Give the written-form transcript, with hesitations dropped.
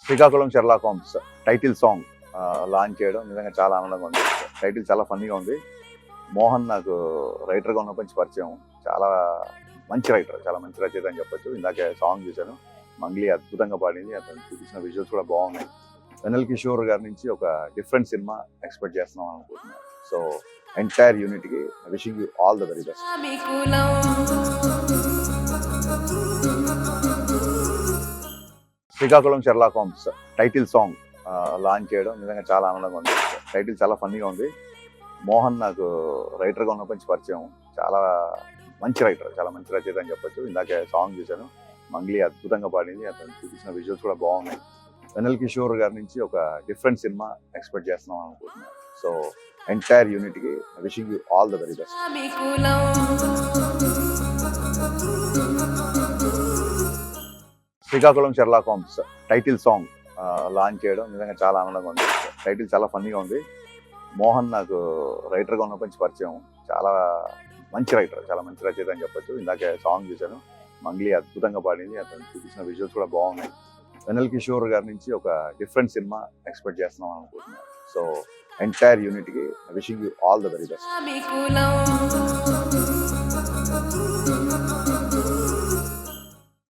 Srikakulam Sherlock Holmes title song launch చేయడం నిజంగా చాలా ఆనందంగా ఉంది. టైటిల్ చాలా ఫన్నీగా ఉంది. మోహన్ నాకు రైటర్గా ఉన్నప్పటి నుంచి పరిచయం. చాలా మంచి రైటర్, చాలా మంచి రచయిత అని చెప్పొచ్చు. ఇందాకే సాంగ్ చూశాను, మంగ్లీ అద్భుతంగా పాడింది. అతను చూపించిన విజువల్స్ కూడా బాగున్నాయి. వెన్నెల కిషోర్ గారి నుంచి ఒక డిఫరెంట్ సినిమా ఎక్స్పెక్ట్ చేస్తున్నాం అనుకుంటున్నాను. సో ఎంటైర్ యూనిట్కి wishing you all the very best. Srikakulam Sherlock Holmes title song launch చేయడం నిజంగా చాలా ఆనందంగా ఉంది. టైటిల్ చాలా ఫన్నీగా ఉంది. మోహన్ నాకు రైటర్గా ఉన్నప్పటి నుంచి పరిచయం. చాలా మంచి రైటర్, చాలా మంచి రచయిత అని చెప్పొచ్చు. ఇందాకే సాంగ్ చూశాను, మంగ్లీ అద్భుతంగా పాడింది. అతను చూపించిన విజువల్స్ కూడా బాగున్నాయి. వెన్నెల కిషోర్ గారి నుంచి ఒక డిఫరెంట్ సినిమా ఎక్స్పెక్ట్ చేస్తున్నాం అనుకుంటున్నాను. సో ఎంటైర్ యూనిట్కి wishing you all the very best. Srikakulam Sherlock Holmes title song launch చేయడం నిజంగా చాలా ఆనందంగా ఉంది. టైటిల్ చాలా ఫన్నీగా ఉంది. మోహన్ నాకు రైటర్గా ఉన్నప్పటి నుంచి పరిచయం. చాలా మంచి రైటర్, చాలా మంచి రచయిత అని చెప్పొచ్చు. ఇందాకే సాంగ్ చూశాను, మంగ్లీ అద్భుతంగా పాడింది. అతను చూపించిన విజువల్స్ కూడా బాగున్నాయి. వెన్నెల కిషోర్ గారి నుంచి ఒక డిఫరెంట్ సినిమా ఎక్స్పెక్ట్ చేస్తున్నాం అనుకుంటున్నాను. సో ఎంటైర్ యూనిట్కి wishing you all the very best.